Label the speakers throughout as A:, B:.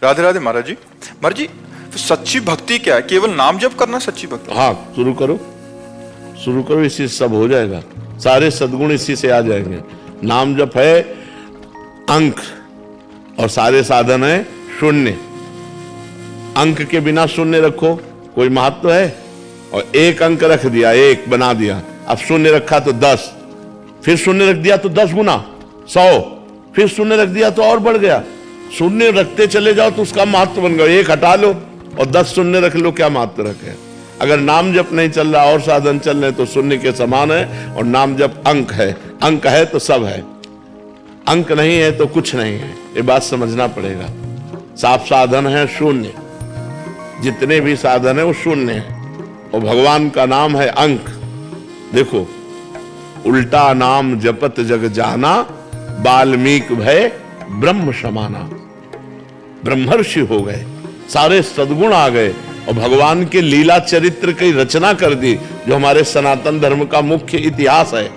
A: राधे राधे महाराज जी। महाराज जी, तो सच्ची भक्ति क्या है? केवल नाम जप करना सच्ची भक्ति?
B: हाँ, शुरू करो, शुरू करो, इसी से सब हो जाएगा। सारे सद्गुण इसी से आ जाएंगे। नाम जप है अंक और सारे साधन है शून्य। अंक के बिना शून्य रखो, कोई महत्व है? और एक अंक रख दिया, एक बना दिया, अब शून्य रखा तो 10, फिर शून्य रख दिया तो 10 गुना 100, फिर शून्य रख दिया तो और बढ़ गया। शून्य रखते चले जाओ तो उसका महत्व बन गया। एक हटा लो और 10 शून्य रख लो, क्या महत्व रखे? अगर नाम जप नहीं चल रहा और साधन चल रहे तो शून्य के समान है। और नाम जप अंक है, अंक है तो सब है, अंक नहीं है तो कुछ नहीं है। ये बात समझना पड़ेगा। साफ साधन है शून्य, जितने भी साधन है वो शून्य है, और भगवान का नाम है अंक। देखो, उल्टा नाम जपत जग जाना, वाल्मीकि भय ब्रह्म समाना। ब्रह्मर्षि हो गए, सारे सद्गुण आ गए और भगवान के लीला चरित्र की रचना कर दी, जो हमारे सनातन धर्म का मुख्य इतिहास है,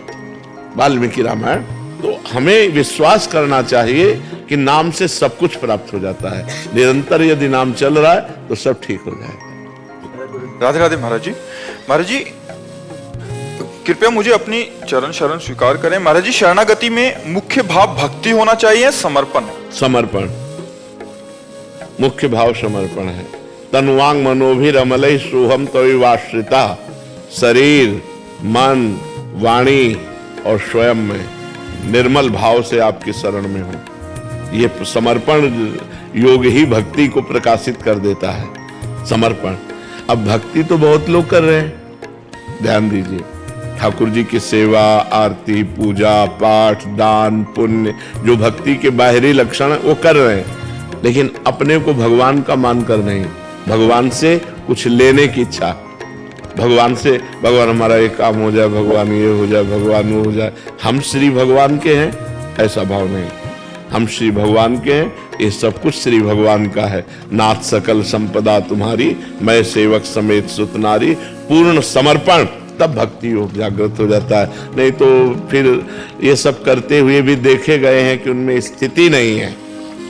B: वाल्मीकि रामायण। तो हमें विश्वास करना चाहिए कि नाम से सब कुछ प्राप्त हो जाता है। निरंतर यदि नाम चल रहा है तो सब ठीक हो जाएगा।
A: राधे राधे महाराज जी। महाराज जी, कृपया मुझे अपनी चरण शरण स्वीकार करें। महाराज जी, शरणागति में मुख्य भाव भक्ति होना चाहिए, समर्पण?
B: समर्पण, मुख्य भाव समर्पण है। तनुवांग मनोभिर अमलई सोहम तविवाश्रिता। शरीर, मन, वाणी और स्वयं में निर्मल भाव से आपकी शरण में हो। ये समर्पण योग ही भक्ति को प्रकाशित कर देता है। समर्पण। अब भक्ति तो बहुत लोग कर रहे हैं, ध्यान दीजिए। ठाकुर जी की सेवा, आरती, पूजा, पाठ, दान, पुण्य, जो भक्ति के बाहरी लक्षण वो कर रहे हैं, लेकिन अपने को भगवान का मानकर नहीं, भगवान से कुछ लेने की इच्छा। भगवान से, भगवान हमारा एक काम हो जाए, भगवान ये हो जाए, भगवान वो हो जाए। हम श्री भगवान के हैं, ऐसा भाव नहीं। हम श्री भगवान के हैं, ये सब कुछ श्री भगवान का है। नाथ सकल संपदा तुम्हारी, मैं सेवक समेत सुत नारी। पूर्ण समर्पण, तब भक्ति योग जागृत हो जाता है। नहीं तो फिर ये सब करते हुए भी देखे गए हैं कि उनमें स्थिति नहीं है।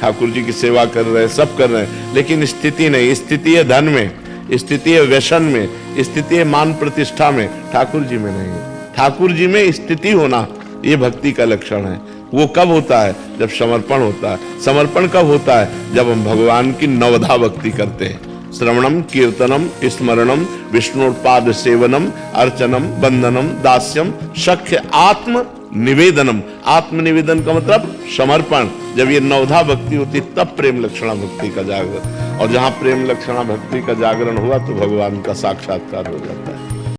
B: ठाकुर जी की सेवा कर रहे हैं, सब कर रहे हैं, लेकिन स्थिति नहीं। स्थिति है धन में, स्थिति है व्यसन में, स्थिति है मान प्रतिष्ठा में, ठाकुर जी में नहीं। ठाकुर जी में स्थिति होना ये भक्ति का लक्षण है। वो कब होता है? जब समर्पण होता है। समर्पण कब होता है? जब हम भगवान की नवधा भक्ति करते हैं। श्रवणम, कीर्तनम, स्मरणम, विष्णुपाद सेवनम, अर्चनम, वंदनम, दास्यम, सख्य आत्म निवेदनम। आत्म निवेदन का मतलब समर्पण। जब ये नवधा भक्ति होती तब प्रेम लक्षणा भक्ति का जागरण, और जहां प्रेम लक्षणा भक्ति का जागरण हुआ तो भगवान का साक्षात्कार हो जाता है।